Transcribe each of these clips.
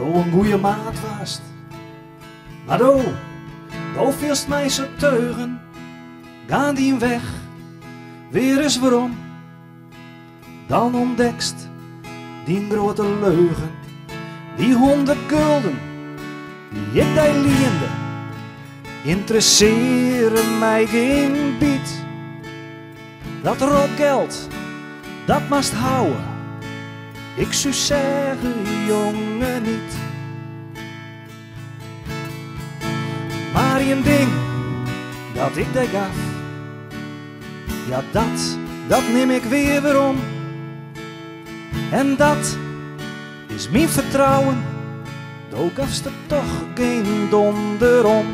een goeie maat was. Maar do vielst mij zo teugen, gaan die weg, weer eens waarom. Dan ontdekst die grote leugen, die 100 gulden, die ik daar liende, interesseren mij geen bied. Dat rotgeld, dat mast houden, ik zou zeggen, jongen, niet. Maar een ding dat ik daar gaf, ja dat neem ik weer om. En dat is mijn vertrouwen, ook gafst er toch geen donder om.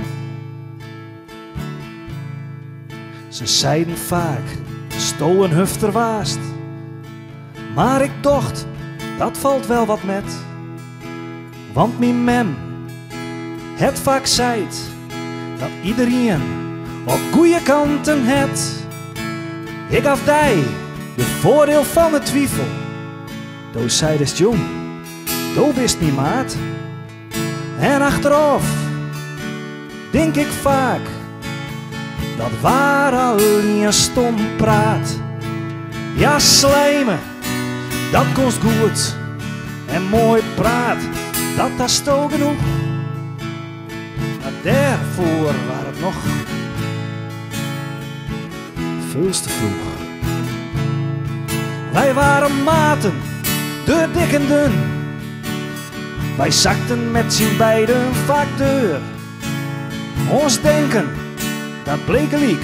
Ze zeiden vaak, sto een hufter waast. Maar ik dacht, dat valt wel wat met. Want mijn mem het vaak zeit, dat iedereen op goede kanten het. Ik gaf die de voordeel van de twijfel. Toen zei de jong, toen bist niet maat. En achteraf denk ik vaak, dat waar alleen stom praat. Ja, slijmen, dat kost goed. En mooi praat, dat is toch genoeg. Maar daarvoor was het nog veel te vroeg. Wij waren maten, de dik en dun. Wij zakten met z'n beiden vaak deur. Ons denken, dat bleek een liek.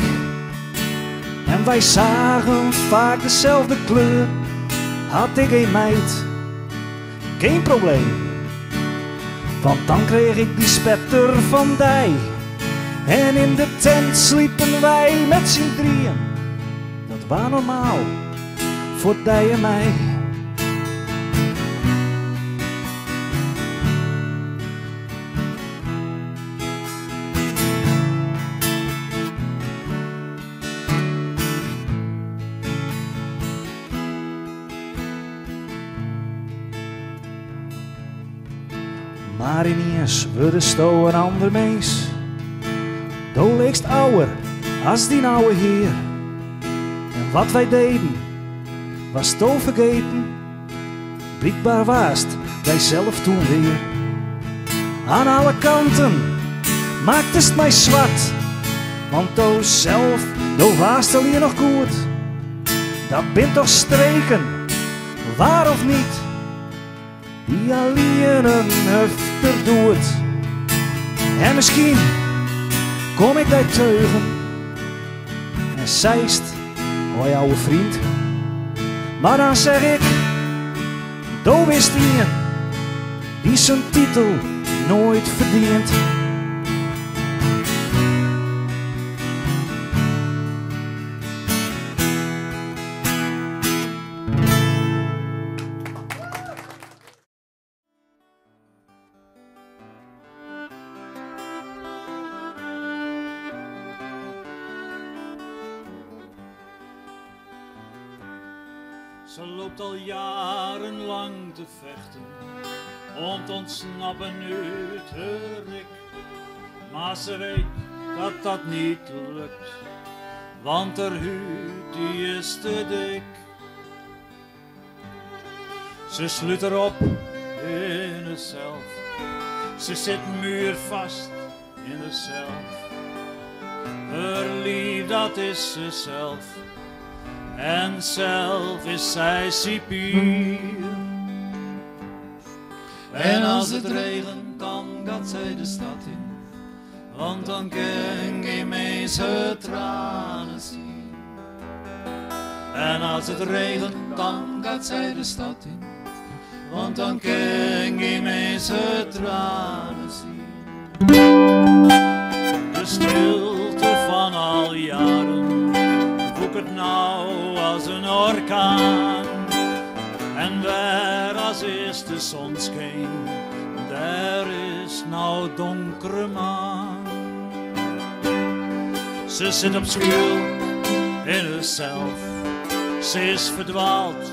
En wij zagen vaak dezelfde kleur. Had ik een meid, geen probleem. Want dan kreeg ik die spetter van die. En in de tent sliepen wij met z'n drieën. Dat was normaal, voor die en mij. Maar ineens worden sto een ander mees. Do leekst ouwer als die ouwe heer. En wat wij deden, was sto vergeten. Blijkbaar waast wij zelf toen weer. Aan alle kanten maakte het mij zwart. Want do zelf, do waast al hier nog goed. Dat bent toch streken, waar of niet? Die alleen een hufter doet. En misschien kom ik daar teugen en zeist, hoi ouwe vriend. Maar dan zeg ik, do wist ien die zijn titel nooit verdient. Ze loopt al jarenlang te vechten om te ontsnappen uit haar rik. Maar ze weet dat dat niet lukt, want haar huid die is te dik. Ze sluit erop in haarzelf, ze zit muurvast in haarzelf. Haar lief, dat is zichzelf. En zelf is zij cipier. En als het regent, dan gaat zij de stad in. Want dan kan je meest haar tranen zien. En als het regent, dan gaat zij de stad in. Want dan kan je meest haar tranen zien. De stilte van al jaren woekert nou als een orkaan. En waar als eerst de zon scheen, daar is nou donkere maan. Ze zit op schuil in haarzelf, ze is verdwaald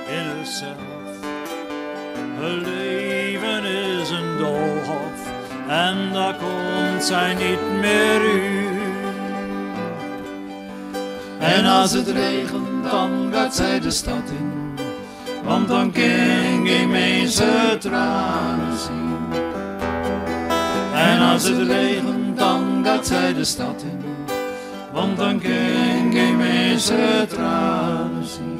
in haarzelf. Haar leven is doolhof en daar komt zij niet meer uit. En als het regent, dan gaat zij de stad in, want dan kan geen mens haar tranen zien. En als het regent, dan gaat zij de stad in, want dan kan geen mens haar tranen zien.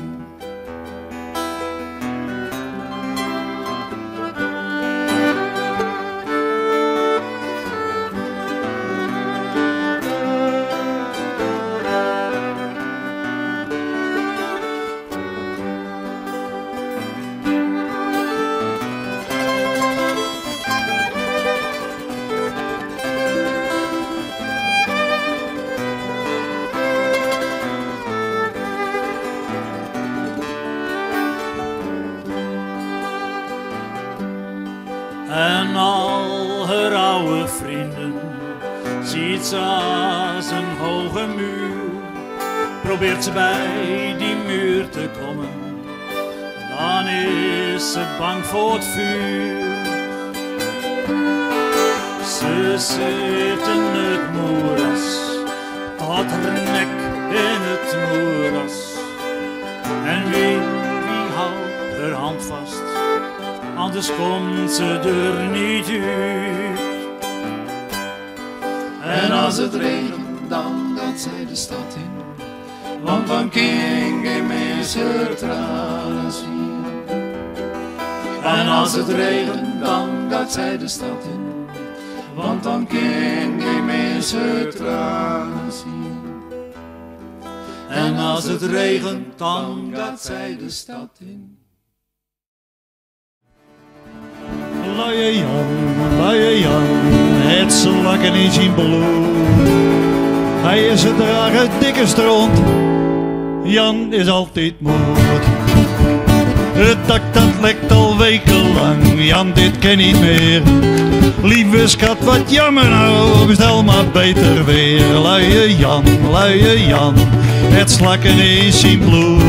En al haar oude vrienden ziet ze als een hoge muur. Probeert ze bij die muur te komen, dan is ze bang voor het vuur. Ze zit in het moeras, tot haar nek in het moeras. En wie houdt haar hand vast? Anders komt ze er niet uit. En als het regent, dan gaat zij de stad in, want dan kan geen mens haar tranen zien. En als het regent, dan gaat zij de stad in, want dan kan geen mens haar tranen zien. En als het regent, dan gaat zij de stad in. Luie Jan, het slakken in zijn bloed. Hij is een drage dikke stront, Jan is altijd moed. Het dak dat lekt al wekenlang, Jan dit ken niet meer. Lieve schat, wat jammer nou, bestel maar beter weer. Luie Jan, het slakken in zijn bloed.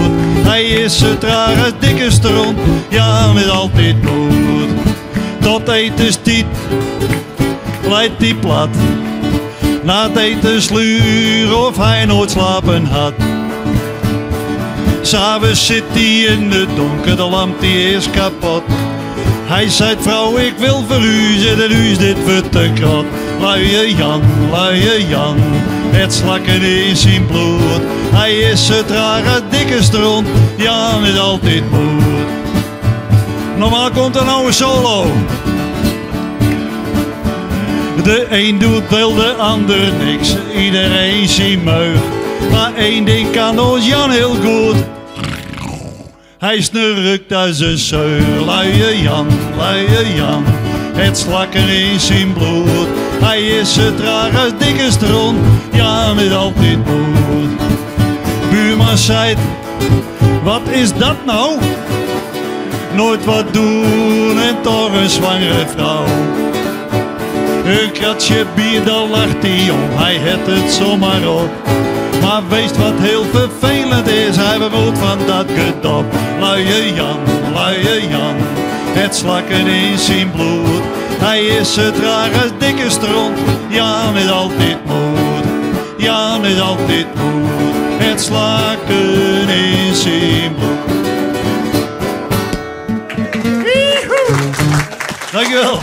Hij is een drage dikke stront, Jan is altijd moed. Tot etenstijd leidt hij plat, na het eten sluur of hij nooit slapen had. S'avonds zit hij in het donker, de lamp die is kapot. Hij zei, vrouw, ik wil voor u zitten, u is dit voor te krot. Luie Jan, het slakken in zijn bloed. Hij is het rare dikke stront, Jan is altijd moed. Normaal komt er nou een solo. De een doet wel, de ander niks. Iedereen zijn meug. Maar één ding kan ons Jan heel goed. Hij snurkt als een zeur. Luie Jan, het slakken in zijn bloed. Hij is het rare dikke stront, Jan is altijd moed. Buurman zei, wat is dat nou? Nooit wat doen en toch een zwangere vrouw. Een kratje bier, dan lacht hij om, hij het het zomaar op. Maar wees wat heel vervelend is, hij bemoelt van dat gedop. Luie Jan, het slakken in zijn bloed. Hij is het rare dikke stront, Jan is altijd moed. Jan is altijd moed, het slakken in zijn bloed. Dankjewel.